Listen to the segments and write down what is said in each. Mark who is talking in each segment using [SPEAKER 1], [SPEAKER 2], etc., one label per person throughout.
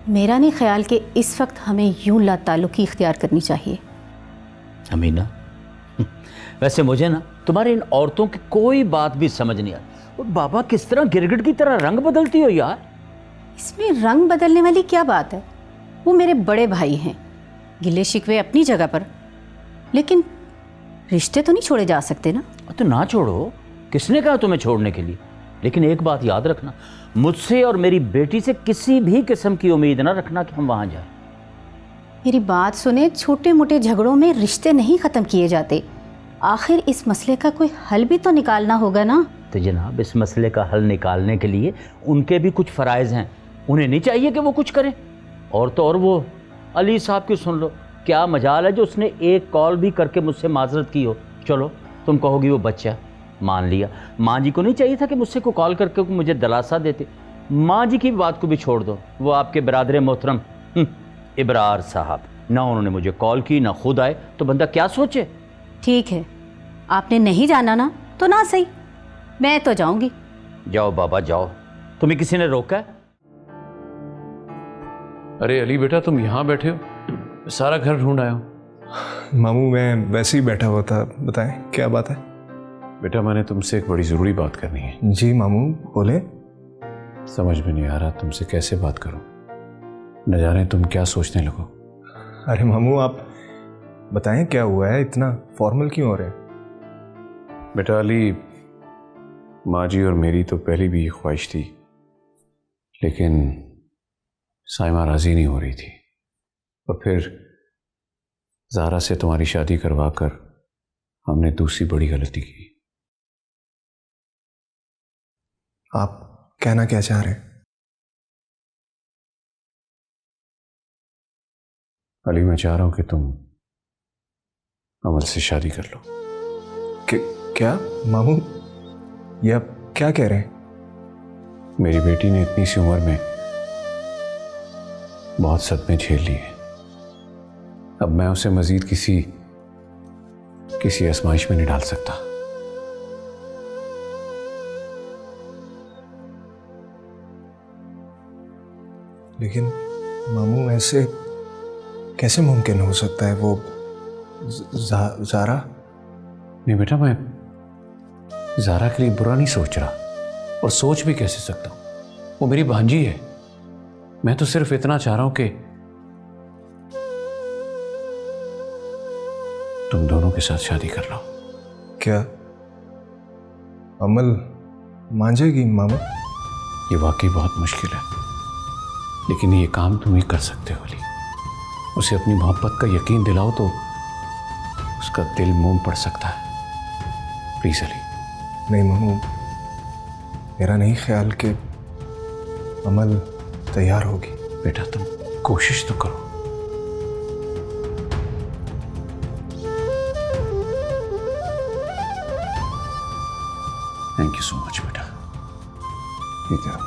[SPEAKER 1] मेरा नहीं ख्याल कि इस वक्त हमें यूं लाताल्लुकी इख्तियार करनी चाहिए।
[SPEAKER 2] अमीना, वैसे मुझे ना तुम्हारी इन औरतों की कोई बात भी समझ नहीं आती। और बाबा किस तरह गिरगिट की तरह रंग बदलती हो यार।
[SPEAKER 1] इसमें रंग बदलने वाली क्या बात है? वो मेरे बड़े भाई हैं, गिले शिकवे अपनी जगह पर, लेकिन रिश्ते तो नहीं छोड़े जा सकते ना।
[SPEAKER 2] तो ना छोड़ो, किसने कहा तुम्हें छोड़ने के लिए? लेकिन एक बात याद रखना, मुझसे और मेरी बेटी से किसी भी किस्म की उम्मीद ना रखना कि हम वहां जाएं।
[SPEAKER 1] मेरी बात सुने, छोटे मोटे झगड़ों में रिश्ते नहीं खत्म किए जाते। आखिर इस मसले का कोई हल भी तो निकालना होगा ना।
[SPEAKER 2] तो जनाब, इस मसले का हल निकालने के लिए उनके भी कुछ फ़राइज़ हैं, उन्हें नहीं चाहिए कि वो कुछ करें। और तो और वो अली साहब की सुन लो, क्या मजाल है जो उसने एक कॉल भी करके मुझसे माजरत की हो। चलो तुम कहोगी वो बच्चा, मान लिया। माँ जी को नहीं चाहिए था कि मुझसे को कॉल करके मुझे दिलासा देते? माँ जी की बात को भी छोड़ दो, वो आपके बिरादर मोहतरम इब्रार साहब, ना उन्होंने मुझे कॉल की ना खुद आए, तो बंदा क्या सोचे।
[SPEAKER 1] ठीक है, आपने नहीं जाना ना तो ना सही, मैं तो जाऊंगी।
[SPEAKER 2] जाओ बाबा जाओ, तुम्हें किसी ने रोका है?
[SPEAKER 3] अरे अली बेटा, तुम यहाँ बैठे हो? सारा घर ढूंढ आया हूँ।
[SPEAKER 4] मामू मैं वैसे ही बैठा हुआ था, बताएं क्या बात है?
[SPEAKER 3] बेटा, मैंने तुमसे एक बड़ी ज़रूरी बात करनी है।
[SPEAKER 4] जी मामू बोले।
[SPEAKER 3] समझ में नहीं आ रहा तुमसे कैसे बात करूं, न जाने तुम क्या सोचने लगो।
[SPEAKER 4] अरे मामू आप बताएं क्या हुआ है, इतना फॉर्मल क्यों हो रहे हैं?
[SPEAKER 3] बेटा अली, माँ जी और मेरी तो पहले भी ये ख्वाहिश थी, लेकिन साइमा राजी नहीं हो रही थी। और फिर ज़ारा से तुम्हारी शादी करवा कर हमने दूसरी बड़ी गलती की।
[SPEAKER 4] आप कहना क्या चाह रहे हैं?
[SPEAKER 3] अली, मैं चाह रहा हूं कि तुम अमल से शादी कर लो।
[SPEAKER 4] क्या मामू, ये आप क्या कह रहे हैं?
[SPEAKER 3] मेरी बेटी ने इतनी सी उम्र में बहुत सदमे झेल लिए हैं। अब मैं उसे मजीद किसी आजमाइश में नहीं डाल सकता।
[SPEAKER 4] लेकिन मामू ऐसे कैसे मुमकिन हो सकता है? वो ज़ारा?
[SPEAKER 3] नहीं बेटा, मैं ज़ारा के लिए बुरा नहीं सोच रहा, और सोच भी कैसे सकता हूं, वो मेरी भांजी है। मैं तो सिर्फ इतना चाह रहा हूं कि तुम दोनों के साथ शादी कर लो।
[SPEAKER 4] क्या अमल मान जाएगी मामू?
[SPEAKER 3] ये वाकई बहुत मुश्किल है, लेकिन ये काम तुम ही कर सकते हो अली। उसे अपनी मोहब्बत का यकीन दिलाओ तो उसका दिल मोम पड़ सकता है। प्लीज अली।
[SPEAKER 4] नहीं मामू, मेरा नहीं ख्याल कि अमल तैयार होगी।
[SPEAKER 3] बेटा तुम कोशिश तो करो। थैंक यू सो मच बेटा।
[SPEAKER 4] ठीक है।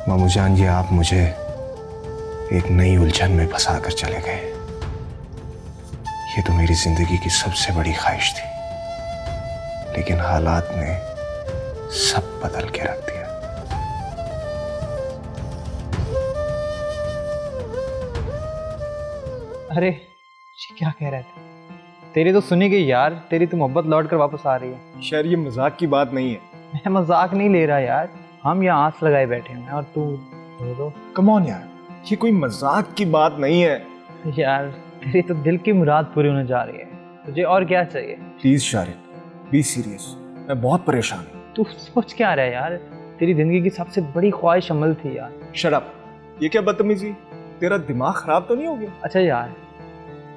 [SPEAKER 4] मामू जान, ये आप मुझे एक नई उलझन में फंसा कर चले गए। ये तो मेरी जिंदगी की सबसे बड़ी ख्वाहिश थी, लेकिन हालात ने सब बदल के रख दिया।
[SPEAKER 5] अरे ये क्या कह रहे थे? तेरी तो सुनी गई यार, तेरी तो मोहब्बत लौट कर वापस आ रही है।
[SPEAKER 4] शायद ये मजाक की बात नहीं है।
[SPEAKER 5] मैं मजाक नहीं ले रहा यार, हम यहाँ आस लगाए बैठे हैं और तू दो।
[SPEAKER 4] कम ऑन यार, ये कोई मजाक की बात नहीं है।
[SPEAKER 5] यार तेरी तो दिल की मुराद पूरी होने जा रही है, तुझे और क्या चाहिए?
[SPEAKER 4] प्लीज शारिक, बी सीरियस, मैं बहुत परेशान हूँ।
[SPEAKER 5] तू सोच क्या रहा है यार? तेरी जिंदगी की सबसे बड़ी ख्वाहिश अमल थी यार।
[SPEAKER 4] शट अप, ये क्या बदतमीजी? तेरा दिमाग खराब तो नहीं हो गया?
[SPEAKER 5] अच्छा यार,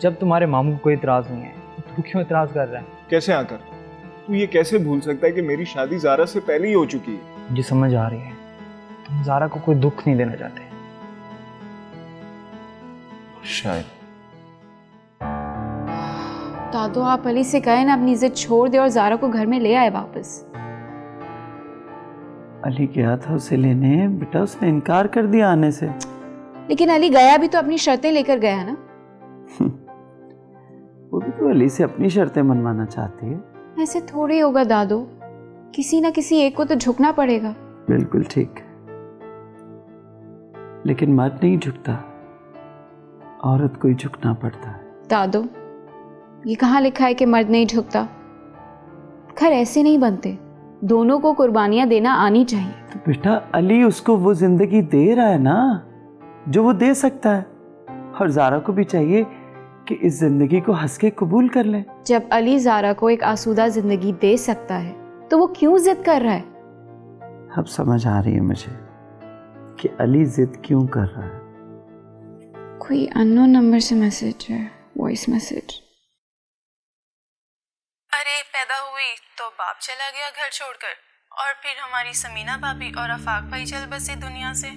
[SPEAKER 5] जब तुम्हारे मामू को कोई इतराज नहीं है तो तू क्यों इतराज कर रहा है?
[SPEAKER 4] कैसे आकर? तू ये कैसे भूल सकता है कि मेरी शादी ज़ारा से पहले ही हो चुकी है?
[SPEAKER 5] मुझे समझ आ रही है, तुम ज़ारा को कोई दुख नहीं देना चाहते।
[SPEAKER 4] शायद।
[SPEAKER 6] दादू, आप अली से कहें ना अपनी इज्जत छोड़ दे और ज़ारा को घर में ले आए वापस।
[SPEAKER 7] अली गया था उसे लेने, बेटा उसने इनकार कर दिया आने से।
[SPEAKER 6] लेकिन अली गया भी तो अपनी शर्तें लेकर गया ना।
[SPEAKER 7] वो भी तो अली से अपनी शर्तें मनवाना चाहती है।
[SPEAKER 6] ऐसे थोड़े ही होगा दादो, किसी ना किसी एक को तो झुकना पड़ेगा।
[SPEAKER 7] बिल्कुल ठीक, लेकिन मर्द नहीं झुकता, औरत को ही झुकना पड़ता है।
[SPEAKER 6] दादो, ये कहाँ लिखा है कि मर्द नहीं झुकता? खैर ऐसे नहीं बनते, दोनों को कुर्बानियां देना आनी चाहिए।
[SPEAKER 7] तो बेटा अली उसको वो जिंदगी दे रहा है ना जो वो दे सकता है, और ज़ारा को भी चाहिए कि इस जिंदगी को हंस के कबूल कर ले।
[SPEAKER 6] जब अली ज़ारा को एक आसूदा जिंदगी दे सकता है तो वो क्यों जिद कर रहा है?
[SPEAKER 7] अब समझ आ रही है मुझे कि अली जिद क्यों कर रहा है।
[SPEAKER 6] कोई अननोन नंबर से मैसेज है, वॉइस मैसेज।
[SPEAKER 8] अरे पैदा हुई तो बाप चला गया घर छोड़कर, और फिर हमारी समीना भाभी और आफाक भाई चल बसे दुनिया से।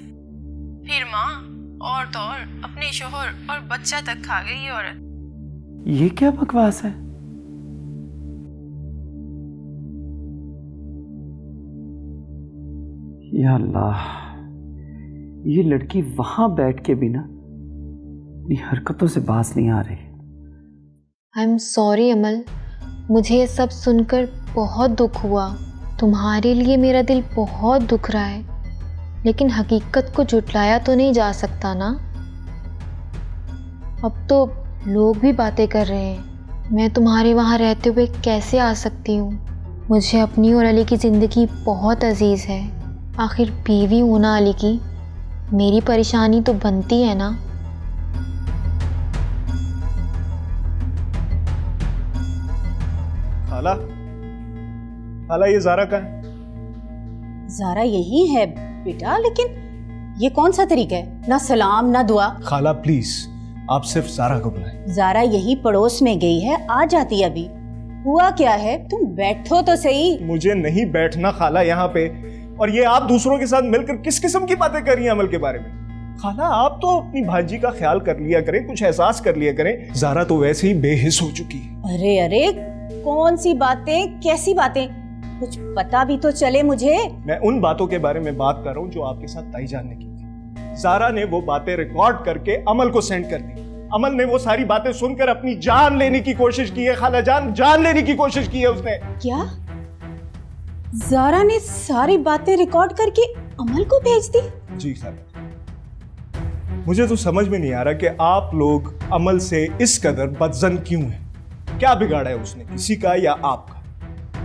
[SPEAKER 8] फिर माँ और तो और अपने शोहर और बच्चा तक खा गई ये औरत।
[SPEAKER 7] ये क्या बकवास है? या अल्लाह, ये लड़की वहां बैठ के भी ना अपनी हरकतों से बाज नहीं आ रही।
[SPEAKER 9] आई एम सॉरी अमल, मुझे ये सब सुनकर बहुत दुख हुआ। तुम्हारे लिए मेरा दिल बहुत दुख रहा है, लेकिन हकीकत को झुटलाया तो नहीं जा सकता ना। अब तो लोग भी बातें कर रहे हैं, मैं तुम्हारे वहाँ रहते हुए कैसे आ सकती हूँ? मुझे अपनी और अली की ज़िंदगी बहुत अजीज़ है। आखिर बीवी हूँ ना अली की, मेरी परेशानी तो बनती है ना।
[SPEAKER 10] खाला, खाला ये ज़ारा कहाँ है?
[SPEAKER 1] ज़ारा यही है बेटा, लेकिन ये कौन सा तरीका है? ना सलाम ना दुआ।
[SPEAKER 10] खाला प्लीज आप सिर्फ ज़ारा को बुलाएं।
[SPEAKER 1] ज़ारा यही पड़ोस में गई है, आ जाती अभी। हुआ क्या है? तुम बैठो तो सही।
[SPEAKER 10] मुझे नहीं बैठना खाला यहाँ पे, और ये आप दूसरों के साथ मिलकर किस किस्म की बातें कर रही हैं अमल के बारे में? खाला आप तो अपनी भांजी का ख्याल कर लिया करें, कुछ एहसास कर लिया करें। ज़ारा तो वैसे ही बेहिस हो चुकी है।
[SPEAKER 1] अरे अरे, कौन सी बातें, कैसी बातें? कुछ पता भी तो चले मुझे।
[SPEAKER 10] मैं उन बातों के बारे में बात कर रहा हूँ जो आपके साथ ताईजान ने की थी। ज़ारा ने वो बातें रिकॉर्ड करके अमल को सेंड कर दी। अमल ने वो सारी बातें सुनकर अपनी जान लेने की कोशिश की है। खाला जान लेने की कोशिश की है उसने।
[SPEAKER 1] क्या? ज़ारा ने सारी बातें रिकॉर्ड करके अमल को भेज दी?
[SPEAKER 10] जी खाला, मुझे तो समझ में नहीं आ रहा कि आप लोग अमल से इस कदर बदजन क्यों हैं। क्या बिगाड़ा है उसने, किसी का या आपका?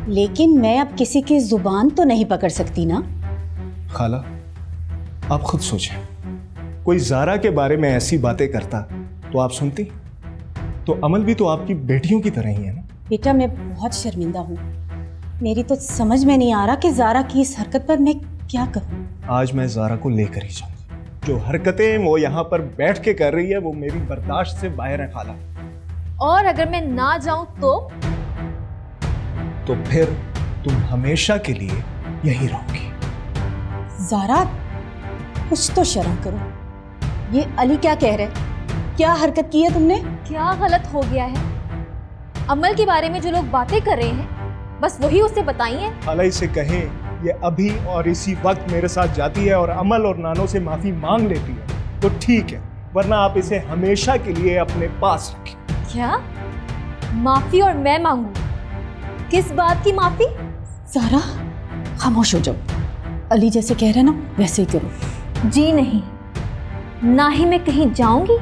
[SPEAKER 1] लेकिन मैं अब किसी की जुबान तो नहीं पकड़ सकती ना।
[SPEAKER 10] खाला आप खुद सोचें, कोई ज़ारा के बारे में ऐसी बातें करता तो आप सुनती? तो अमल भी तो आपकी बेटियों की तरह ही है ना।
[SPEAKER 1] बेटा मैं बहुत शर्मिंदा हूँ, मेरी तो समझ में नहीं आ रहा कि ज़ारा की इस हरकत पर मैं क्या करूँ।
[SPEAKER 10] आज मैं ज़ारा को लेकर ही जाऊंगा। जो हरकतें वो यहाँ पर बैठ के कर रही है वो मेरी बर्दाश्त से बाहर है खाला।
[SPEAKER 9] और अगर मैं ना जाऊं
[SPEAKER 10] तो फिर तुम हमेशा के लिए यहीं रहोगी।
[SPEAKER 1] ज़ारा कुछ तो शर्म करो। ये अली क्या कह रहे? क्या हरकत की है तुमने?
[SPEAKER 9] क्या गलत हो गया है? अमल के बारे में जो लोग बातें कर रहे हैं बस वही उससे बताइए।
[SPEAKER 10] खाला इसे कहें ये अभी और इसी वक्त मेरे साथ जाती है और अमल और नानो से माफी मांग लेती है तो ठीक है, वरना आप इसे हमेशा के लिए अपने पास रखें।
[SPEAKER 9] क्या माफी? और मैं मांगू? किस बात की माफी?
[SPEAKER 1] ज़ारा खामोश हो जाओ। अली जैसे कह रहे ना वैसे ही करो।
[SPEAKER 9] जी नहीं, ना ही मैं कहीं जाऊंगी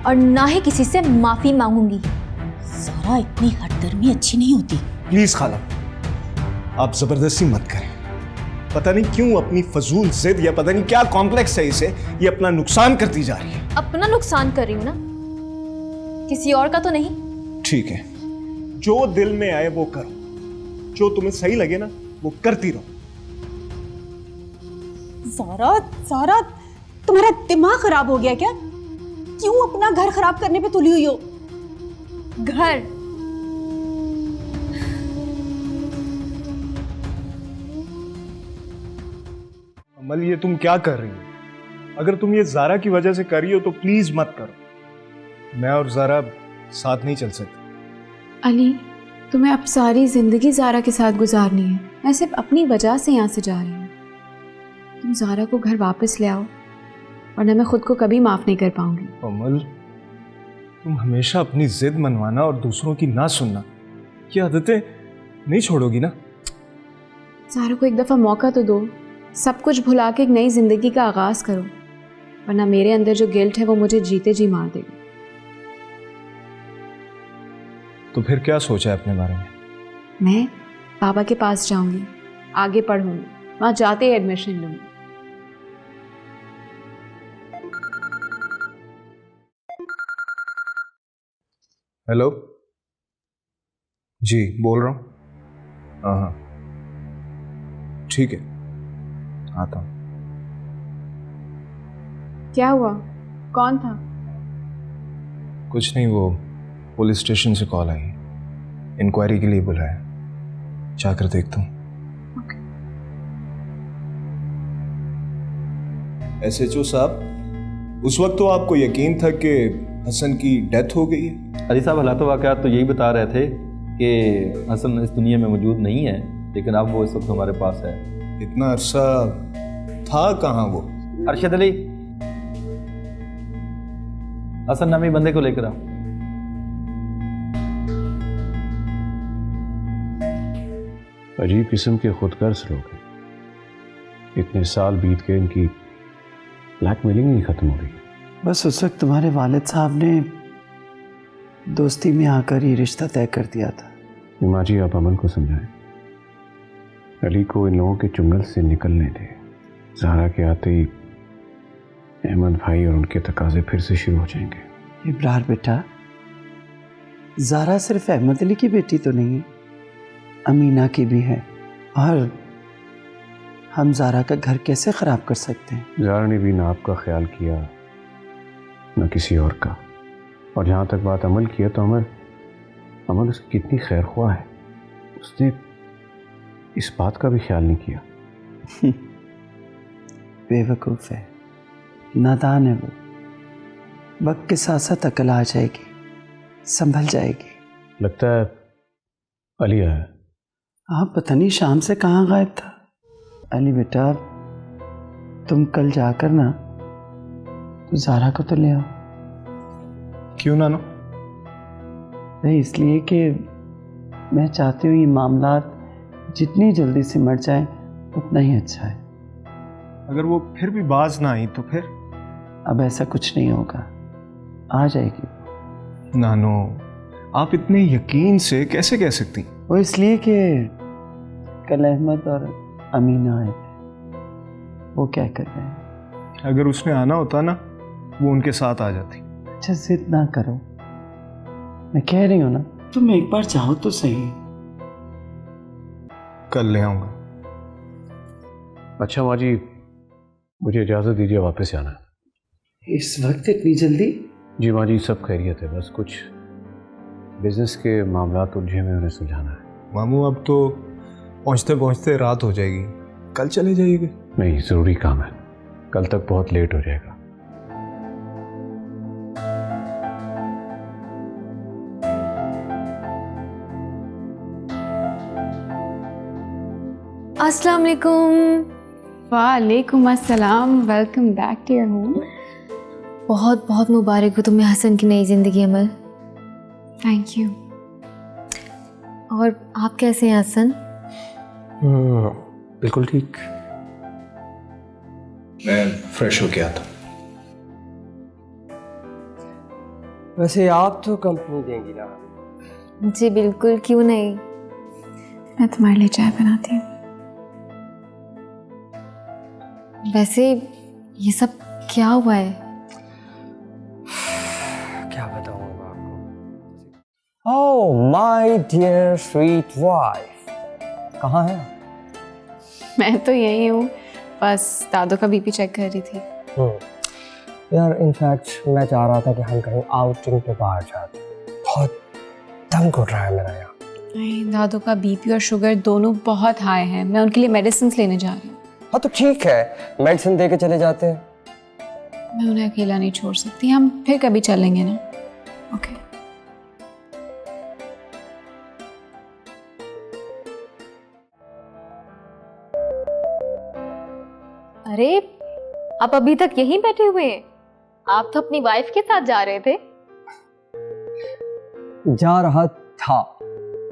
[SPEAKER 9] और ना ही किसी से माफी मांगूंगी।
[SPEAKER 1] ज़ारा इतनी हठधर्मी अच्छी नहीं होती।
[SPEAKER 10] प्लीज खाला आप जबरदस्ती मत करें। पता नहीं क्यों अपनी फजूल जिद या पता नहीं क्या कॉम्प्लेक्स है इसे, ये अपना नुकसान करती जा रही है।
[SPEAKER 9] अपना नुकसान कर रही हूं ना, किसी और का तो नहीं।
[SPEAKER 10] ठीक है, जो दिल में आए वो करो, जो तुम्हें सही लगे ना वो करती रहो।
[SPEAKER 1] ज़ारा तुम्हारा दिमाग खराब हो गया क्या? क्यों अपना घर खराब करने पे तुली हुई हो?
[SPEAKER 9] घर?
[SPEAKER 10] अमल ये तुम क्या कर रही हो? अगर तुम ये ज़ारा की वजह से कर रही हो तो प्लीज मत करो। मैं और ज़ारा साथ नहीं चल सकते।
[SPEAKER 6] अली, तुम्हें अब सारी जिंदगी ज़ारा के साथ गुजारनी है। मैं सिर्फ अपनी वजह से यहाँ से जा रही हूँ। तुम ज़ारा को घर वापस ले आओ, वरना मैं खुद को कभी माफ़ नहीं कर पाऊंगी।
[SPEAKER 10] अमल तुम हमेशा अपनी जिद मनवाना और दूसरों की ना सुनना, ये आदतें नहीं छोड़ोगी ना?
[SPEAKER 6] ज़ारा को एक दफ़ा मौका तो दो, सब कुछ भुला के एक नई ज़िंदगी का आगाज़ करो, वरना मेरे अंदर जो गिल्ट है वो मुझे जीते जी मार देगा।
[SPEAKER 10] तो फिर क्या सोचा है अपने बारे में?
[SPEAKER 6] मैं पापा के पास जाऊंगी, आगे पढ़ूंगी, वहाँ जाते ही एडमिशन लूंगी।
[SPEAKER 10] हेलो जी, बोल रहा हूँ। हाँ, ठीक है, आता हूँ।
[SPEAKER 6] क्या हुआ? कौन था?
[SPEAKER 10] कुछ नहीं, वो पुलिस स्टेशन से कॉल आई, इंक्वायरी के लिए बुलाया, जाकर देखता हूँ। SHO साहब, उस वक्त तो आपको यकीन था कि हसन की डेथ हो गई है?
[SPEAKER 11] अली साहब, हालात वाक़यात तो यही बता रहे थे कि हसन इस दुनिया में मौजूद नहीं है, लेकिन अब वो इस वक्त हमारे पास है।
[SPEAKER 10] इतना अरसा था कहाँ वो?
[SPEAKER 11] अरशद अली, हसन नामी बंदे को लेकर आओ।
[SPEAKER 3] अजीब किस्म के खुदगर्ज लोग हैं। इतने साल बीत गए, इनकी ब्लैकमेलिंग नहीं खत्म हो रही।
[SPEAKER 7] बस उस वक्त तुम्हारे वालिद साहब ने दोस्ती में आकर ही रिश्ता तय कर दिया था।
[SPEAKER 3] माँ जी, आप अमन को समझाएं, अली को इन लोगों के चुंगल से निकलने दें। ज़ारा के आते ही अहमद भाई और उनके तकाजे फिर से शुरू हो जाएंगे।
[SPEAKER 7] इब्रार बेटा, ज़ारा सिर्फ अहमद अली की बेटी तो नहीं है, अमीना की भी है, और हम ज़ारा का घर कैसे ख़राब कर सकते हैं?
[SPEAKER 3] ज़ारा ने भी ना आपका ख्याल किया न किसी और का, और जहाँ तक बात अमल की है तो अमल उसकी कितनी खैर ख्वाह है, उसने इस बात का भी ख्याल नहीं किया।
[SPEAKER 7] बेवकूफ़ है, नादान है वो। वक्त के साथ साथ अकल आ जाएगी, संभल जाएगी।
[SPEAKER 3] लगता है अली आया।
[SPEAKER 7] आप पता नहीं शाम से कहाँ गायब था। अली बेटा, तुम कल जाकर ना तो ज़ारा को तो ले आओ।
[SPEAKER 10] क्यों नानो?
[SPEAKER 7] नहीं, इसलिए कि मैं चाहती हूँ ये मामला जितनी जल्दी से मर जाए उतना ही अच्छा है।
[SPEAKER 10] अगर वो फिर भी बाज ना आई तो फिर?
[SPEAKER 7] अब ऐसा कुछ नहीं होगा, आ जाएगी।
[SPEAKER 10] नानो, आप इतने यकीन से कैसे कह सकती?
[SPEAKER 7] वो इसलिए कि कल अहमद और अमीना आए थे, वो क्या कर रहे हैं।
[SPEAKER 10] अगर उसने आना होता ना, वो उनके साथ आ जाती।
[SPEAKER 7] अच्छा, जिद ना करो, मैं कह रही हूँ ना, तुम एक बार चाहो तो सही।
[SPEAKER 10] कल ले आऊँगा।
[SPEAKER 3] अच्छा माँ जी, मुझे इजाज़त दीजिए, वापस आना।
[SPEAKER 7] इस वक्त इतनी जल्दी?
[SPEAKER 3] जी माँ जी, सब खैरियत है, बस कुछ बिजनेस के मामला उलझे में उन्हें सुलझाना है।
[SPEAKER 10] मामू, अब तो पहुँचते पहुँचते रात हो जाएगी, कल चले जाइएगा।
[SPEAKER 3] नहीं, ज़रूरी काम है, कल तक बहुत लेट हो जाएगा।
[SPEAKER 9] अस्सलाम वालेकुम।
[SPEAKER 6] वालेकुम अस्सलाम, welcome back to your home.
[SPEAKER 9] बहुत बहुत मुबारक हो तुम्हें हसन की नई ज़िंदगी अमल।
[SPEAKER 6] Thank you.
[SPEAKER 9] और आप कैसे हैं हसन?
[SPEAKER 4] बिल्कुल ठीक।
[SPEAKER 10] मैं फ्रेश हो गया था।
[SPEAKER 12] वैसे आप तो कंपनी देंगी ना?
[SPEAKER 9] जी बिल्कुल, क्यों नहीं।
[SPEAKER 6] मैं तुम्हारे लिए चाय बनाती हूँ।
[SPEAKER 9] वैसे ये सब क्या हुआ है?
[SPEAKER 12] क्या बताऊंगा आपको। Oh my dear sweet wife, कहाँ है?
[SPEAKER 6] मैं तो यही हूँ, बस दादू का बीपी चेक कर रही थी।
[SPEAKER 12] यार इनफैक्ट मैं चाह रहा था कि हम कहीं आउटिंग पे बाहर जाते, बहुत तंग उठ रहा है मेरा यहाँ।
[SPEAKER 6] नहीं, दादू का बीपी और शुगर दोनों बहुत हाई हैं, मैं उनके लिए मेडिसिन लेने जा रही हूँ।
[SPEAKER 12] हाँ तो ठीक है, मेडिसिन दे के चले जाते हैं।
[SPEAKER 6] मैं उन्हें अकेला नहीं छोड़ सकती, हम फिर कभी चलेंगे ना। ओके।
[SPEAKER 9] अरे आप अभी तक यहीं बैठे हुए हैं? आप तो अपनी वाइफ के साथ जा रहे थे।
[SPEAKER 12] जा रहा था,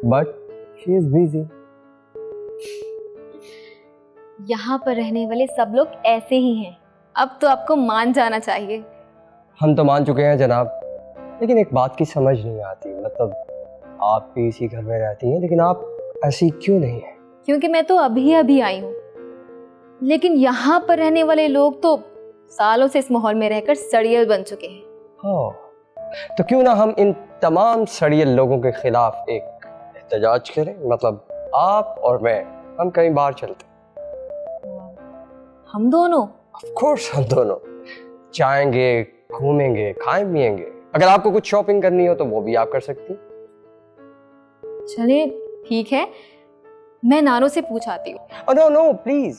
[SPEAKER 12] बट शी इज बिजी।
[SPEAKER 9] यहाँ पर रहने वाले सब लोग ऐसे ही हैं। अब तो आपको मान जाना चाहिए।
[SPEAKER 12] हम तो मान चुके हैं जनाब, लेकिन एक बात की समझ नहीं आती, मतलब आप भी इसी घर में रहती हैं, लेकिन आप ऐसी क्यों नहीं है?
[SPEAKER 9] क्योंकि मैं तो अभी अभी आई हूँ, लेकिन यहाँ पर रहने वाले लोग तो सालों से इस माहौल में रहकर सड़ियल बन चुके हैं।
[SPEAKER 12] हाँ, तो क्यों ना हम इन तमाम सड़ियल लोगों के खिलाफ एक एहतजाज करें, मतलब आप और मैं, हम कहीं बाहर चलते।
[SPEAKER 9] हम दोनों?
[SPEAKER 12] ऑफ कोर्स हम दोनों जाएंगे, घूमेंगे, खाएं पिएंगे। अगर आपको कुछ शॉपिंग करनी हो तो वो भी आप कर सकती।
[SPEAKER 9] चलिए ठीक है, मैं नानो से पूछ आती हूँ।
[SPEAKER 12] नो नो प्लीज,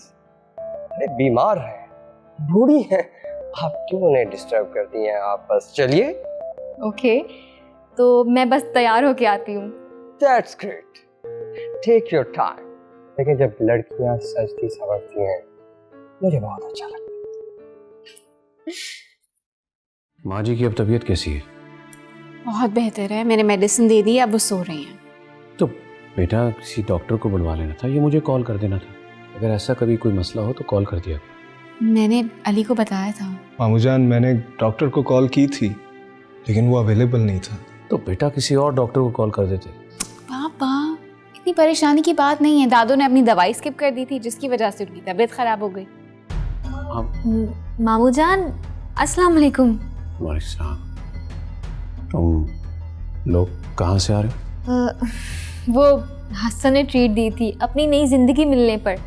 [SPEAKER 12] अरे बीमार है, बूढ़ी है, आप क्यों उन्हें डिस्टर्ब करती हैं? आप बस चलिए।
[SPEAKER 9] ओके, तो मैं बस तैयार होके आती हूँ।
[SPEAKER 12] That's great, take your time. लेकिन जब लड़कियां सजती संवरती हैं मुझे बहुत अच्छा लगता है।
[SPEAKER 3] माँ जी की अब तबीयत कैसी है?
[SPEAKER 6] बहुत बेहतर है, मैंने मेडिसिन दे दी, अब वो सो रही हैं।
[SPEAKER 3] तो बेटा किसी डॉक्टर को बुलवा लेना था, ये मुझे कॉल कर देना था। अगर ऐसा कभी कोई मसला हो तो कॉल कर दिया।
[SPEAKER 6] मैंने अली को बताया था।
[SPEAKER 10] मामू जान, मैंने डॉक्टर को कॉल की थी लेकिन वो अवेलेबल नहीं था।
[SPEAKER 3] तो बेटा किसी और डॉक्टर को कॉल कर देते।
[SPEAKER 6] पापा, इतनी परेशानी की बात नहीं है। दादू ने अपनी दवाई स्किप कर दी थी जिसकी वजह से उनकी तबीयत खराब हो गई।
[SPEAKER 9] मामू जान, अस्सलाम वालेकुम।
[SPEAKER 3] वालेकुम। तुम लोग कहाँ से आ रहे हो?
[SPEAKER 9] वो हसन ने ट्रीट दी थी अपनी नई जिंदगी मिलने पर।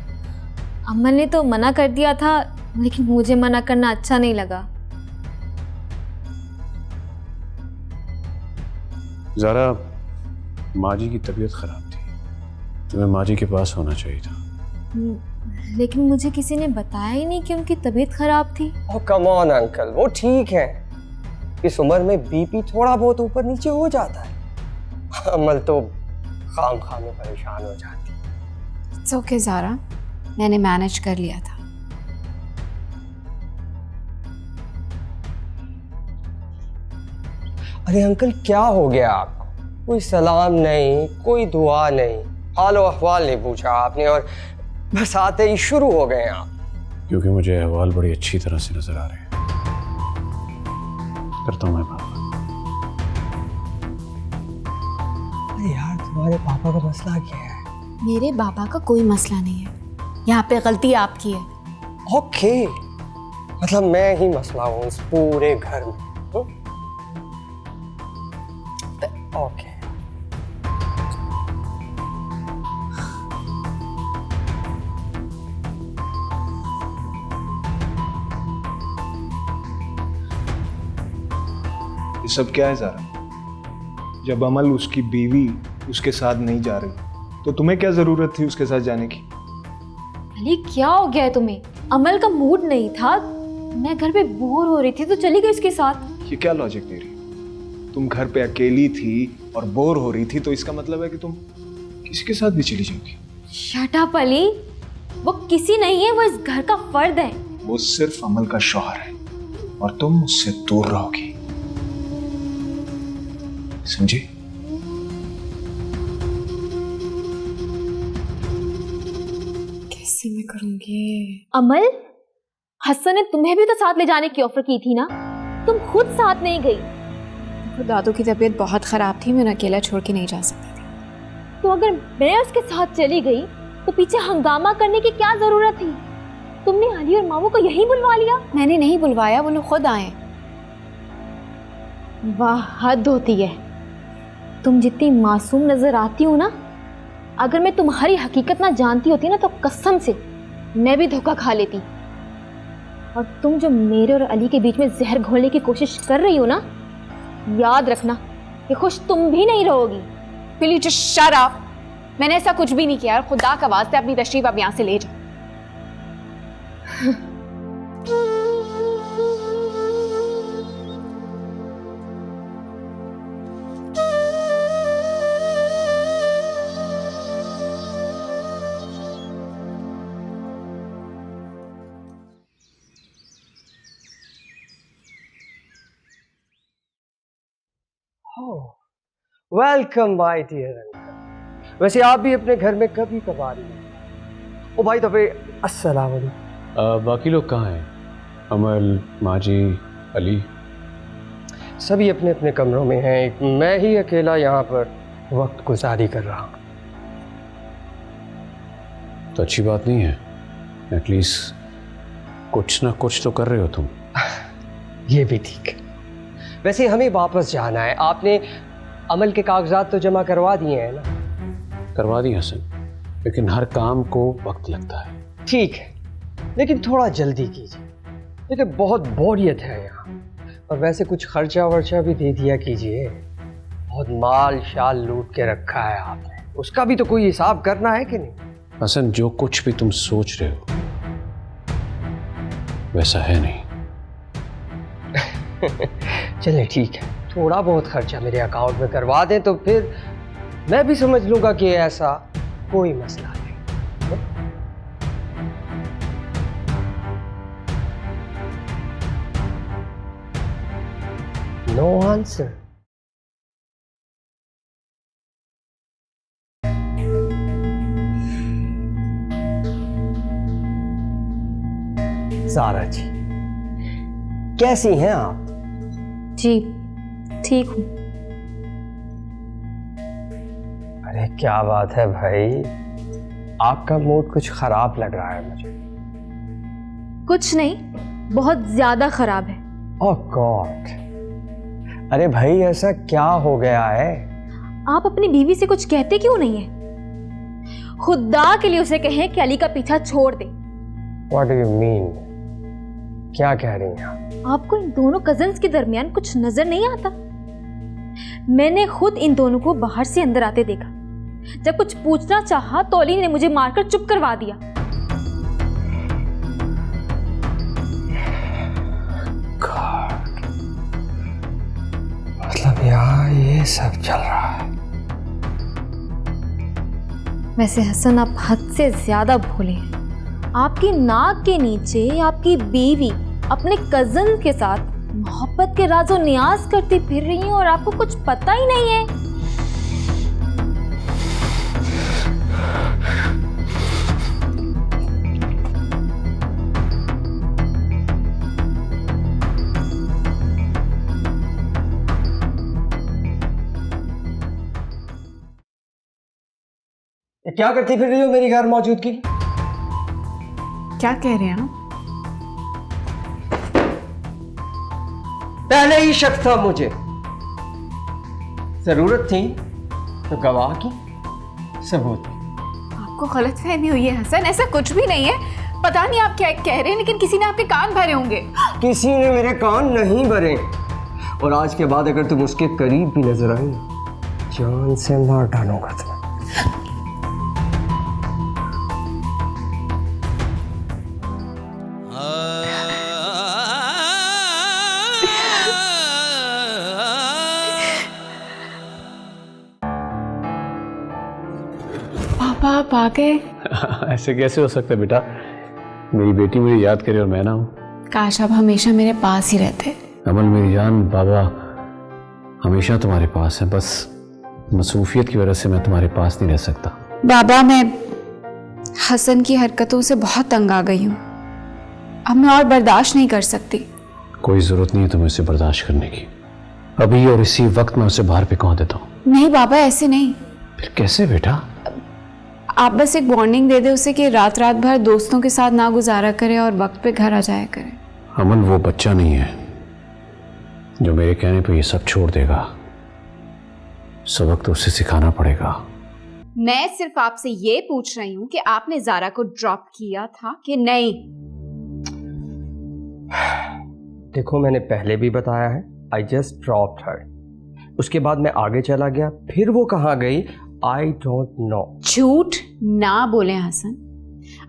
[SPEAKER 9] अमल ने तो मना कर दिया था, लेकिन मुझे मना करना अच्छा नहीं लगा।
[SPEAKER 3] ज़ारा, माँ जी की तबीयत खराब थी, तुम्हें माँ जी के पास होना चाहिए था।
[SPEAKER 9] लेकिन मुझे किसी ने बताया ही नहीं कि उनकी तबीयत खराब थी।
[SPEAKER 12] ओह कम ऑन अंकल, वो ठीक है। इस उम्र में बीपी थोड़ा बहुत ऊपर नीचे हो जाता है। अमल तो खाम में परेशान हो जाती।
[SPEAKER 6] इट्स ओके ज़ारा, मैंने मैनेज कर लिया था।
[SPEAKER 12] अरे अंकल क्या हो गया आपको? कोई सलाम नहीं, कोई दुआ नहीं, हालो अहवाल नहीं पूछा आपने और बस आते ही शुरू हो गए आप।
[SPEAKER 3] क्योंकि मुझे अहवाल बड़ी अच्छी तरह से नजर आ रहे हैं। करता हूँ मैं बात।
[SPEAKER 12] अरे यार, तुम्हारे पापा का मसला क्या है?
[SPEAKER 6] मेरे बाबा का कोई मसला नहीं है, यहाँ पे गलती आपकी है।
[SPEAKER 12] ओके, मतलब मैं ही मसला हूँ इस पूरे घर में। ओके।
[SPEAKER 10] ये सब क्या है ज़ारा? जब अमल उसकी बीवी उसके साथ नहीं जा रही तो तुम्हें क्या जरूरत थी उसके साथ जाने की?
[SPEAKER 9] अली क्या हो गया है तुम्हें? अमल का मूड नहीं था, मैं घर पे बोर हो रही थी तो चली गई उसके साथ।
[SPEAKER 10] ये क्या लॉजिक दे रही? तुम घर पे अकेली थी और बोर हो रही थी तो इसका मतलब है कि तुम किसी के साथ भी चली जाओगी?
[SPEAKER 9] शट अप अली, वो किसी नहीं है, वो इस घर का फर्द है।
[SPEAKER 10] वो सिर्फ अमल का शौहर है और तुम उससे दूर रहोगी, समझी?
[SPEAKER 6] कैसे मैं करूंगी?
[SPEAKER 9] अमल, हसन ने तुम्हें भी तो साथ ले जाने की ऑफर की थी ना, तुम खुद साथ नहीं गई।
[SPEAKER 6] तो दादू की तबीयत बहुत ख़राब थी, मैं उन्हें अकेला छोड़ के नहीं जा सकती थी।
[SPEAKER 9] तो अगर मैं उसके साथ चली गई तो पीछे हंगामा करने की क्या जरूरत थी? तुमने अली और मामू को यहीं बुलवा लिया।
[SPEAKER 6] मैंने नहीं बुलवाया, वो लोग खुद आए।
[SPEAKER 9] वाह, हद होती है। तुम जितनी मासूम नजर आती हो ना, अगर मैं तुम्हारी हकीकत ना जानती होती ना तो कसम से मैं भी धोखा खा लेती। और तुम जो मेरे और अली के बीच में जहर घोलने की कोशिश कर रही हो ना, याद रखना कि खुश तुम भी नहीं रहोगी।
[SPEAKER 6] Please just shut up. मैंने ऐसा कुछ भी नहीं किया, और खुदा का वास्ते अपनी तशरीफ आप यहाँ से ले जाओ।
[SPEAKER 12] Welcome my dear uncle. वैसे आप भी अपने घर में कभी कभार ही। ओ भाई तो फिर अस्सलाम वालेकुम।
[SPEAKER 3] बाकी लोग कहाँ हैं? अमल, माजी, अली?
[SPEAKER 12] सभी अपने अपने कमरों में हैं, मैं ही अकेला यहाँ पर वक्त गुजारी कर रहा हूँ।
[SPEAKER 3] तो अच्छी बात नहीं है, एटलीस्ट कुछ ना कुछ तो कर रहे हो तुम।
[SPEAKER 12] ये भी ठीक है। वैसे हमें वापस जाना है, आपने अमल के कागजात तो जमा करवा दिए हैं ना?
[SPEAKER 3] करवा दी हसन, लेकिन हर काम को वक्त लगता है।
[SPEAKER 12] ठीक है, लेकिन थोड़ा जल्दी कीजिए, देखिए बहुत बोरियत है यहाँ। और वैसे कुछ खर्चा वर्चा भी दे दिया कीजिए, बहुत माल शाल लूट के रखा है आपने, उसका भी तो कोई हिसाब करना है कि नहीं?
[SPEAKER 3] हसन, जो कुछ भी तुम सोच रहे हो वैसा है नहीं।
[SPEAKER 12] चलिए ठीक है, थोड़ा बहुत खर्चा मेरे अकाउंट में करवा दें तो फिर मैं भी समझ लूंगा कि ऐसा कोई मसला नहीं। No answer. ज़ारा जी, कैसी हैं आप?
[SPEAKER 9] जी ठीक हूँ।
[SPEAKER 12] अरे क्या बात है भाई, आपका मूड कुछ खराब लग रहा है मुझे।
[SPEAKER 9] कुछ नहीं, बहुत ज्यादा खराब है।
[SPEAKER 12] ओह गॉड, अरे भाई ऐसा क्या हो गया है?
[SPEAKER 9] आप अपनी बीवी से कुछ कहते क्यों नहीं है? खुदा के लिए उसे कहें कि अली का पीछा छोड़ दे।
[SPEAKER 12] What do you mean? क्या कह रही हैं आप?
[SPEAKER 9] आपको इन दोनों कजन्स के दरमियान कुछ नजर नहीं आता? मैंने खुद इन दोनों को बाहर से अंदर आते देखा। जब कुछ पूछना चाहा तो अली ने मुझे मारकर चुप करवा दिया।
[SPEAKER 12] मतलब यहाँ ये सब चल रहा है।
[SPEAKER 9] वैसे हसन, आप हद से ज्यादा भोले हैं। आपकी नाक के नीचे आपकी बीवी अपने कजन के साथ मोहब्बत के राज़ो नियाज करती फिर रही है और आपको कुछ पता ही नहीं है।
[SPEAKER 12] क्या करती फिर रही हो मेरी गैर मौजूदगी?
[SPEAKER 6] क्या कह रहे हैं आप?
[SPEAKER 12] पहले ही शक था मुझे, जरूरत थी तो गवाह की सबूत की।
[SPEAKER 6] आपको गलतफहमी हुई है हसन, ऐसा कुछ भी नहीं है। पता नहीं आप क्या कह रहे हैं, लेकिन किसी ने आपके कान भरे होंगे।
[SPEAKER 12] किसी ने मेरे कान नहीं भरे, और आज के बाद अगर तुम उसके करीब भी नजर आई, जान से मार डालूंगा तुम्हें।
[SPEAKER 6] पापा आप आ गए?
[SPEAKER 3] ऐसे कैसे हो सकता है बेटा, मेरी बेटी मुझे याद करे और मैं ना हूँ।
[SPEAKER 6] काश आप हमेशा मेरे पास ही रहते।
[SPEAKER 3] अमल मेरी जान, बाबा हमेशा तुम्हारे पास है, बस मसरूफियत की वजह से मैं तुम्हारे पास नहीं रह सकता।
[SPEAKER 6] बाबा, मैं हसन की हरकतों से बहुत तंग आ गई हूँ। अब मैं और बर्दाश्त नहीं कर सकती।
[SPEAKER 3] कोई ज़रूरत नहीं है तुम्हें उसे बर्दाश्त करने की। अभी और इसी वक्त मैं उसे बाहर फेंकवा देता हूँ।
[SPEAKER 6] नहीं बाबा, ऐसे नहीं।
[SPEAKER 3] फिर कैसे बेटा?
[SPEAKER 6] आप बस एक वार्निंग दे दे उसे कि रात रात भर दोस्तों के साथ ना गुजारा करे और वक्त पे घर आ जाया करे।
[SPEAKER 3] अमन वो बच्चा नहीं है जो मेरे कहने पे ये सब छोड़ देगा। सबक तो उसे सिखाना पड़ेगा।
[SPEAKER 6] मैं सिर्फ आपसे ये पूछ रही हूँ कि आपने ज़ारा को ड्रॉप किया था कि नहीं।
[SPEAKER 12] देखो, मैंने पहले भी बताया है, आई जस्ट ड्रॉप्ड हर। उसके बाद मैं आगे चला गया, फिर वो कहाँ गई आई डोंट नो। झूठ
[SPEAKER 6] ना बोलें हसन,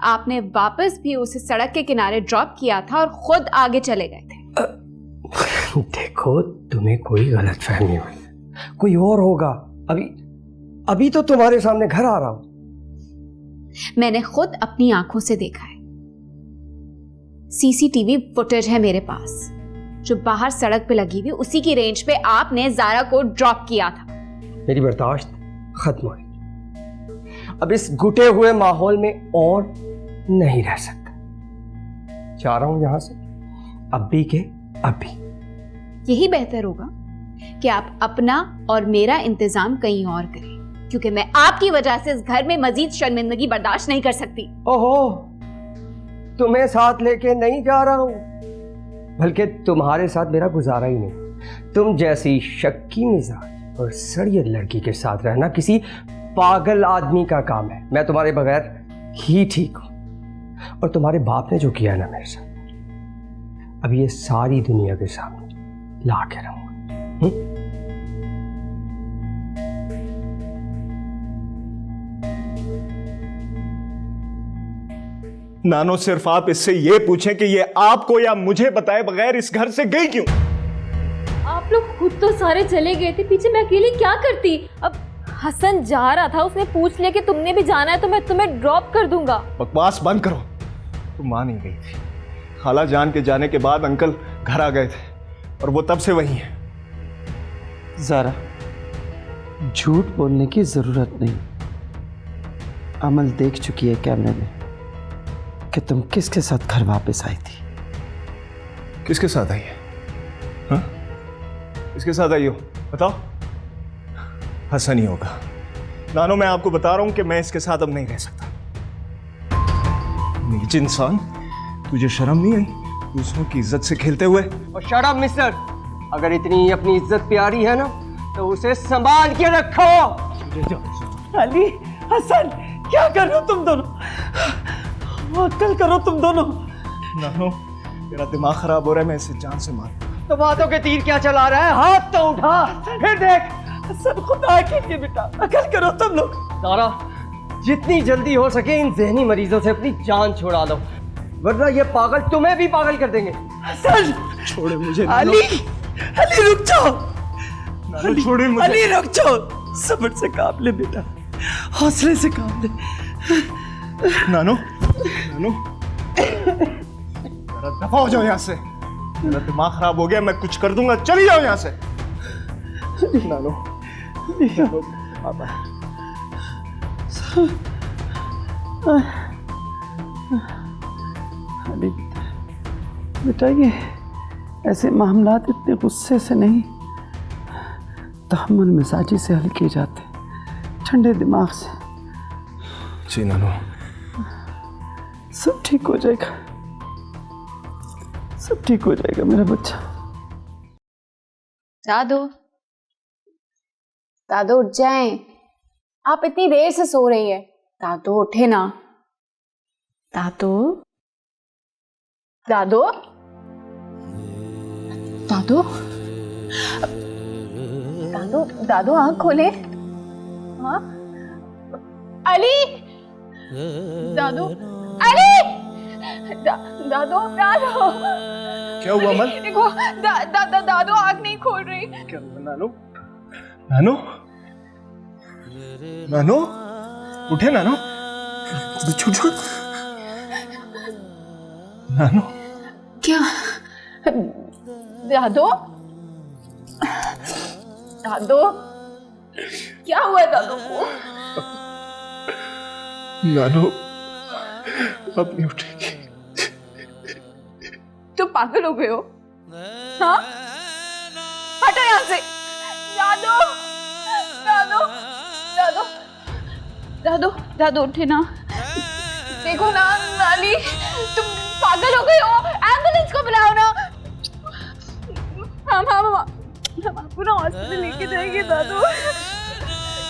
[SPEAKER 6] आपने वापस भी उसे सड़क के किनारे ड्रॉप किया था और खुद आगे चले गए थे।
[SPEAKER 12] देखो, तुम्हें कोई गलतफहमी हुई, कोई और होगा। अभी तो तुम्हारे सामने घर आ रहा हूं।
[SPEAKER 6] मैंने खुद अपनी आंखों से देखा है। सीसीटीवी फुटेज है मेरे पास, जो बाहर सड़क पे लगी हुई, उसी की रेंज पे आपने ज़ारा को ड्रॉप किया था।
[SPEAKER 12] मेरी बर्दाश्त खत्म हुई। अब इस घुटे हुए माहौल में और नहीं रह सकता। जा रहा हूं यहां से अभी के अभी।
[SPEAKER 6] यही बेहतर होगा कि आप अपना और मेरा इंतजाम कहीं और करें, क्योंकि मैं आपकी वजह से इस घर में मजीद शर्मिंदगी बर्दाश्त नहीं कर सकती।
[SPEAKER 12] ओहो, तुम्हें साथ लेके नहीं जा रहा हूं, बल्कि तुम्हारे साथ मेरा गुजारा ही नहीं। तुम जैसी शक्की मिजाज और सड़ियत लड़की के साथ रहना किसी पागल आदमी का काम है। मैं तुम्हारे बगैर ही ठीक हूं, और तुम्हारे बाप ने जो किया है ना मेरे साथ, अब ये सारी दुनिया के सामने ला के रहूंगा।
[SPEAKER 10] नानो, सिर्फ आप इससे ये पूछें कि ये आपको या मुझे बताए बगैर इस घर से गई क्यों?
[SPEAKER 9] आप लोग खुद तो सारे चले गए थे, पीछे मैं अकेली क्या करती। अब हसन जा रहा था, उसने पूछ लिया कि तुमने भी जाना है तो मैं तुम्हें ड्रॉप कर दूंगा।
[SPEAKER 10] बकवास बंद करो। तुम मान नहीं गई थी। खाला जान के जाने के बाद अंकल घर आ गए थे और वो तब से वही है।
[SPEAKER 7] ज़ारा, झूठ बोलने की जरूरत नहीं। अमल देख चुकी है कैमरे में कि तुम किसके साथ घर वापस आई थी।
[SPEAKER 10] किसके साथ आई है? हाँ? किसके साथ आई हो बताओ। हसन ही होगा। नानो, मैं आपको बता रहा हूं कि मैं इसके साथ अब नहीं रह सकता। नीच इंसान, तुझे शर्म नहीं आई दूसरों की इज्जत से खेलते हुए?
[SPEAKER 12] और शट अप मिस्टर, अगर इतनी अपनी इज्जत प्यारी है ना तो उसे संभाल के रखो।
[SPEAKER 7] अली, हसन, क्या कर रहे हो तुम दोनों? अक्ल करो तुम दोनों।
[SPEAKER 10] नानो, तेरा दिमाग खराब हो रहा है, मैं इसे जान से मार।
[SPEAKER 12] तो बातों के तीर क्या चला रहा है? हाथ तो उठा, फिर देख।
[SPEAKER 7] हसन, खुदा के लिए बेटा अक्ल करो तुम लोग।
[SPEAKER 12] सारा, जितनी जल्दी हो सके इन जहनी मरीजों से अपनी जान छुड़ा लो, वरना ये पागल तुम्हें भी पागल कर देंगे।
[SPEAKER 7] हसन,
[SPEAKER 10] छोड़े मुझे।
[SPEAKER 7] अली, अली रुक जाओ।
[SPEAKER 10] नानो, छोड़े मुझे।
[SPEAKER 7] अली रुक जाओ। सब्र से काम ले बेटा, हौसले से काम ले।
[SPEAKER 10] नानो, नानो, जरा दफा हो जाओ यहाँ से। मेरा दिमाग खराब हो गया, मैं कुछ कर दूंगा। चली जाओ यहाँ से। नानो, नानो, पापा।
[SPEAKER 7] अली बेटा, ये ऐसे मामलात इतने गुस्से से नहीं, तहम्मुल मिजाजी से हल किए जाते, ठंडे दिमाग से।
[SPEAKER 10] जी नानो,
[SPEAKER 7] सब ठीक हो जाएगा, सब ठीक हो जाएगा मेरा बच्चा।
[SPEAKER 6] दादू, दादू उठ जाएं। आप इतनी देर से सो रही है। दादू उठे ना। दादू, दादू, दादू, दादू, दादू आँख खोले। हाँ, अली, दादू, अली, दादू, दादू।
[SPEAKER 10] क्या हुआ अमल?
[SPEAKER 6] देखो, दादू आँख नहीं खोल रही।
[SPEAKER 10] क्या हुआ नानो? नानो, नानो, उठे नानो। छूटो नानो।
[SPEAKER 6] क्या? दादू, दादू, क्या हुआ दादू को?
[SPEAKER 10] नानो अब नहीं उठेगी।
[SPEAKER 6] तुम पागल हो गए हो? हाँ? हटो यहाँ से। दादू, दादू, दादू, दादू, दादू उठे ना। देखो ना नाली, तुम पागल हो गए हो। एम्बुलेंस को बुलाओ ना। हम आपको ना हॉस्पिटल लेके जाएंगे दादू।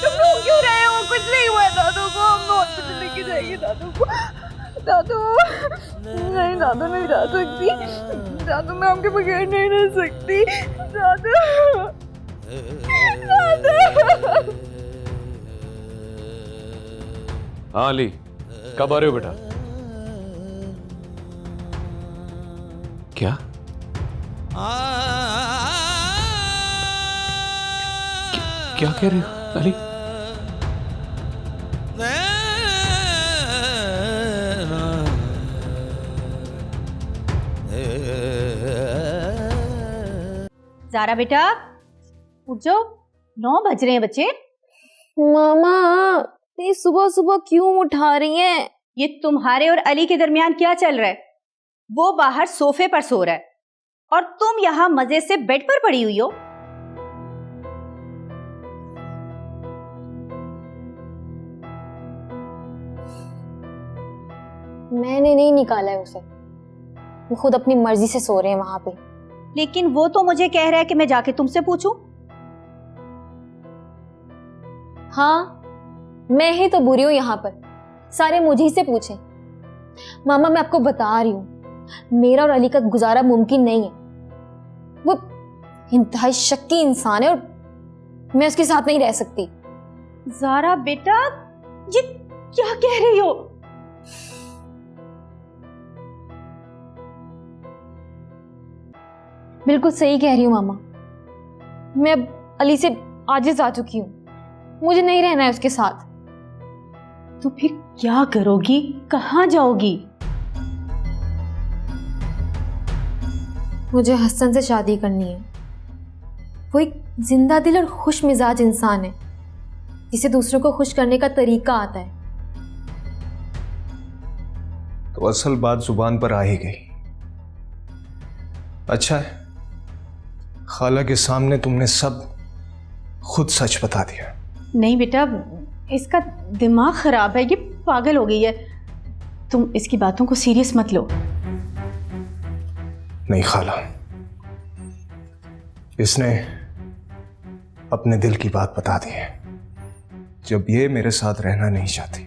[SPEAKER 6] तुम रो क्यों रहे हो? कुछ नहीं हुआ है दादू को। हम हॉस्पिटल लेके जाएंगे दादू को। दादू, नहीं दादू, नहीं जा सकती। दादू, मैं आपके बगैर नहीं रह सकती। दादू, दादू।
[SPEAKER 3] हाँ अली, कब आ रहे हो बेटा? क्या? क्या कह रहे हो अली?
[SPEAKER 1] ज़ारा बेटा उठ जाओ, 9 बज रहे हैं बच्चे।
[SPEAKER 9] मामा, ये सुबह सुबह क्यों उठा रही हैं?
[SPEAKER 1] ये तुम्हारे और अली के दरमियान क्या चल रहा है? वो बाहर सोफे पर सो रहा है और तुम यहाँ मजे से बेड पर पड़ी हुई हो।
[SPEAKER 9] मैंने नहीं निकाला है उसे, वो खुद अपनी मर्जी से सो रहे हैं वहां पे।
[SPEAKER 1] लेकिन वो तो मुझे कह रहा है कि मैं जाके तुमसे पूछूं।
[SPEAKER 9] हाँ, मैं ही तो बुरी हूं यहाँ पर, सारे मुझे से पूछें। मामा मैं आपको बता रही हूँ, मेरा और अली का गुजारा मुमकिन नहीं है। वो इंतहाई शक्की इंसान है और मैं उसके साथ नहीं रह सकती।
[SPEAKER 1] ज़ारा बेटा, ये क्या कह रही हो?
[SPEAKER 9] बिल्कुल सही कह रही हूँ मामा, मैं अब अली से आजिज आ चुकी हूँ, मुझे नहीं रहना है उसके साथ।
[SPEAKER 1] तो फिर क्या करोगी, कहाँ जाओगी?
[SPEAKER 9] मुझे हसन से शादी करनी है। वो एक जिंदा दिल और खुश मिजाज इंसान है जिसे दूसरों को खुश करने का तरीका आता है।
[SPEAKER 4] तो असल बात जुबान पर आ ही गई। अच्छा है, खाला के सामने तुमने सब खुद सच बता दिया।
[SPEAKER 1] नहीं बेटा, इसका दिमाग खराब है, ये पागल हो गई है। तुम इसकी बातों को सीरियस मत लो।
[SPEAKER 4] नहीं खाला, इसने अपने दिल की बात बता दी है। जब ये मेरे साथ रहना नहीं चाहती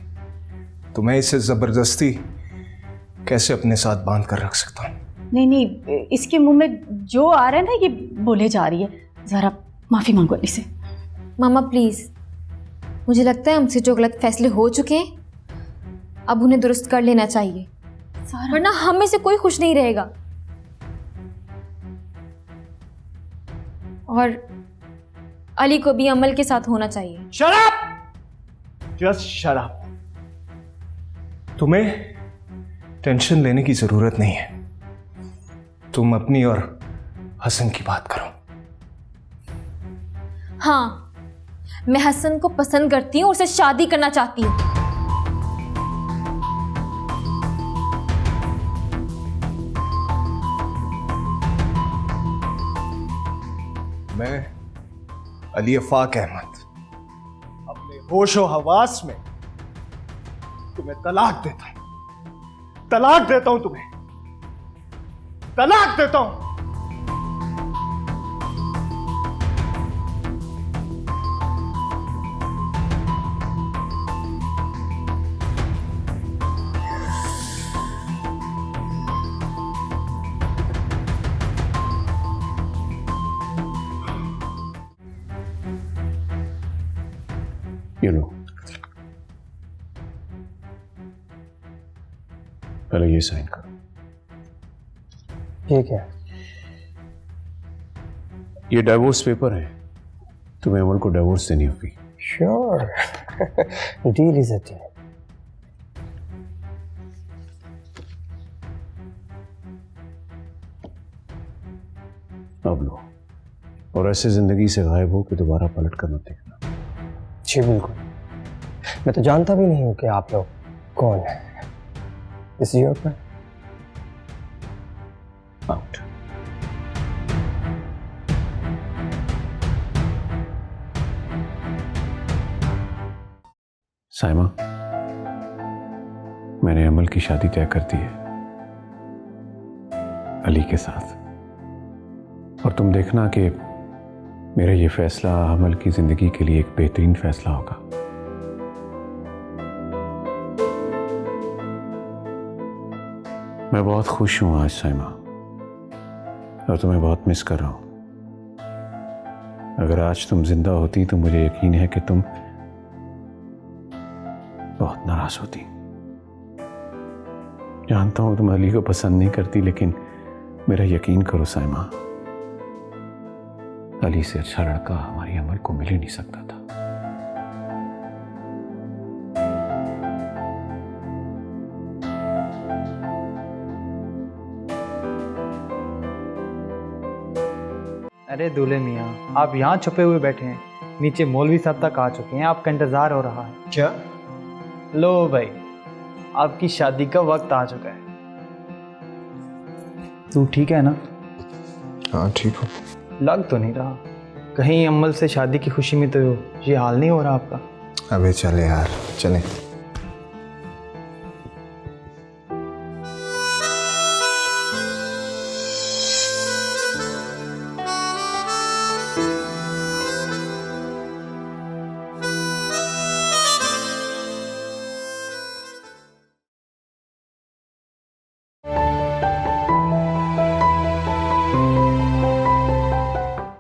[SPEAKER 4] तो मैं इसे जबरदस्ती कैसे अपने साथ बांध कर रख सकता हूं?
[SPEAKER 1] नहीं नहीं, इसके मुंह में जो आ रहा है ना ये बोले जा रही है। जरा माफी मांगो अली से।
[SPEAKER 9] मामा प्लीज, मुझे लगता है हमसे जो गलत फैसले हो चुके हैं अब उन्हें दुरुस्त कर लेना चाहिए, वरना हम में से कोई खुश नहीं रहेगा। और अली को भी अमल के साथ होना चाहिए।
[SPEAKER 10] शराब, जस्ट शराब।
[SPEAKER 4] तुम्हें टेंशन लेने की जरूरत नहीं है। तुम अपनी और हसन की बात करो।
[SPEAKER 9] हाँ, मैं हसन को पसंद करती हूँ और उससे शादी करना चाहती हूँ।
[SPEAKER 4] मैं अली अफाक अहमद
[SPEAKER 10] अपने होशो हवास में तुम्हें तलाक देता हूं, तलाक देता हूं, तुम्हें तलाक देता हूं।
[SPEAKER 3] ये लो, पहले ये साइन करो।
[SPEAKER 12] ये क्या?
[SPEAKER 3] ये डाइवोर्स पेपर है, तुम्हें अमल को डाइवोर्स देनी होगी।
[SPEAKER 12] Sure, deal is a deal.
[SPEAKER 3] अब लो, और ऐसे जिंदगी से गायब हो कि दोबारा पलट कर मत देखना।
[SPEAKER 12] जी बिल्कुल, मैं तो जानता भी नहीं हूं कि आप लोग कौन है। इस योर पर
[SPEAKER 3] आउट। साइमा, मैंने अमल की शादी तय कर दी है अली के साथ, और तुम देखना कि मेरा ये फैसला अमल की जिंदगी के लिए एक बेहतरीन फैसला होगा। मैं बहुत खुश हूं आज साइमा, और तुम्हें बहुत मिस कर रहा हूं। अगर आज तुम जिंदा होती तो मुझे यकीन है कि तुम बहुत नाराज होती। जानता हूं तुम अली को पसंद नहीं करती, लेकिन मेरा यकीन करो साइमा, अली से अच्छा लड़का हमारी अमल को मिल ही नहीं सकता था।
[SPEAKER 5] अरे दूल्हे मियाँ, आप यहाँ छुपे हुए बैठे हैं, नीचे मौलवी साहब तक आ चुके हैं, आपका इंतजार हो रहा है।
[SPEAKER 10] क्या
[SPEAKER 5] लो भाई, आपकी शादी का वक्त आ चुका है। तू ठीक है ना?
[SPEAKER 4] हाँ ठीक हो।
[SPEAKER 5] लग तो नहीं रहा, कहीं अम्मल से शादी की खुशी में तो ये हाल नहीं हो रहा आपका?
[SPEAKER 4] अबे चले यार, चले।